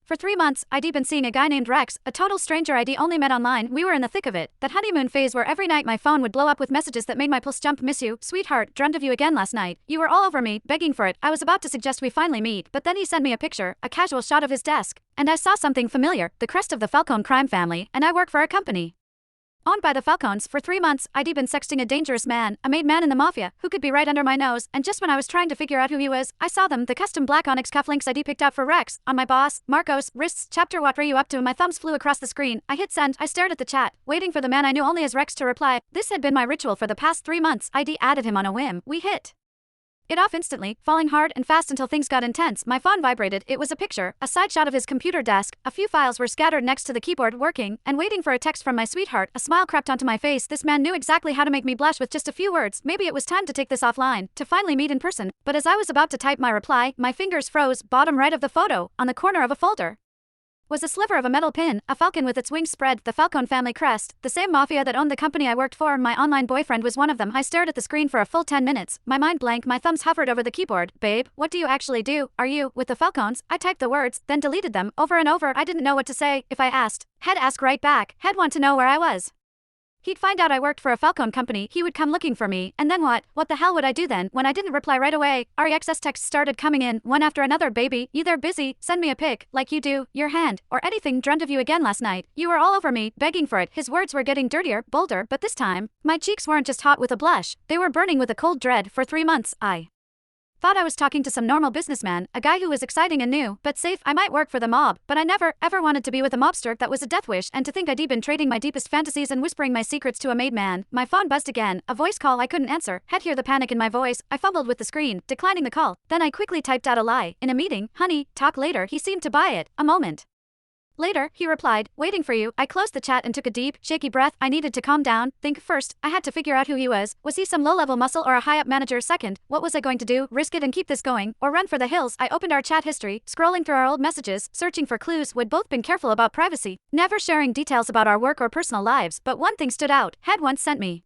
For 3 months, I'd been seeing a guy named Rex, a total stranger I'd only met online. We were in the thick of it, that honeymoon phase where every night my phone would blow up with messages that made my pulse jump. Miss you, sweetheart, dreamt of you again last night. You were all over me, begging for it. I was about to suggest we finally meet, but then he sent me a picture, a casual shot of his desk. And I saw something familiar, the crest of the Falcone crime family, and I work for a company owned by the Falcones. For 3 months, I'd been sexting a dangerous man, a made man in the mafia, who could be right under my nose, and just when I was trying to figure out who he was, I saw them, the custom black onyx cufflinks I'd picked out for Rex, on my boss, Marcos, wrists. Chapter what were you up to? My thumbs flew across the screen. I hit send. I stared at the chat, waiting for the man I knew only as Rex to reply. This had been my ritual for the past 3 months. I'd added him on a whim. We hit it off instantly, falling hard and fast until things got intense. My phone vibrated. It was a picture, a side shot of his computer desk. A few files were scattered next to the keyboard, working and waiting for a text from my sweetheart. A smile crept onto my face. This man knew exactly how to make me blush with just a few words. Maybe it was time to take this offline, to finally meet in person. But as I was about to type my reply, my fingers froze. Bottom right of the photo, on the corner of a folder, was a sliver of a metal pin, a falcon with its wings spread, the Falcone family crest, the same mafia that owned the company I worked for. My online boyfriend was one of them. I stared at the screen for a full 10 minutes, my mind blank. My thumbs hovered over the keyboard. Babe, what do you actually do? Are you with the Falcones? I typed the words, then deleted them, over and over. I didn't know what to say. If I asked, he'd ask right back. He'd want to know where I was. He'd find out I worked for a Falcone company. He would come looking for me, and then what? What the hell would I do then? When I didn't reply right away, REXS texts started coming in, one after another. Baby, you there? Busy? Send me a pic, like you do, your hand, or anything. Dreamt of you again last night. You were all over me, begging for it. His words were getting dirtier, bolder, but this time, my cheeks weren't just hot with a blush, they were burning with a cold dread. For 3 months, I thought I was talking to some normal businessman, a guy who was exciting and new, but safe. I might work for the mob, but I never, ever wanted to be with a mobster. That was a death wish, and to think I'd been trading my deepest fantasies and whispering my secrets to a made man. My phone buzzed again, a voice call I couldn't answer. Had hear the panic in my voice. I fumbled with the screen, declining the call. Then I quickly typed out a lie. In a meeting, honey, talk later. He seemed to buy it. A moment later, he replied, waiting for you. I closed the chat and took a deep, shaky breath. I needed to calm down, think first. I had to figure out who he was. Was he some low-level muscle or a high-up manager? Second, what was I going to do? Risk it and keep this going, or run for the hills? I opened our chat history, scrolling through our old messages, searching for clues. We'd both been careful about privacy, never sharing details about our work or personal lives, but one thing stood out. Had once sent me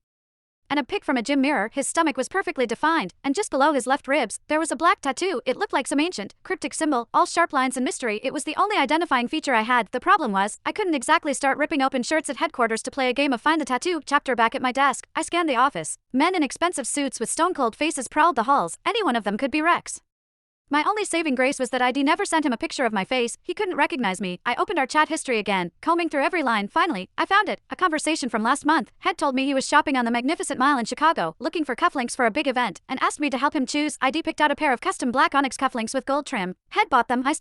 and a pic from a gym mirror. His stomach was perfectly defined, and just below his left ribs, there was a black tattoo. It looked like some ancient, cryptic symbol, all sharp lines and mystery. It was the only identifying feature I had. The problem was, I couldn't exactly start ripping open shirts at headquarters to play a game of Find the Tattoo. Chapter back at my desk, I scanned the office. Men in expensive suits with stone-cold faces prowled the halls. Any one of them could be Rex. My only saving grace was that I'd never sent him a picture of my face. He couldn't recognize me. I opened our chat history again, combing through every line. Finally, I found it. A conversation from last month. Had told me he was shopping on the Magnificent Mile in Chicago, looking for cufflinks for a big event, and asked me to help him choose. I'd picked out a pair of custom black onyx cufflinks with gold trim. Had bought them. I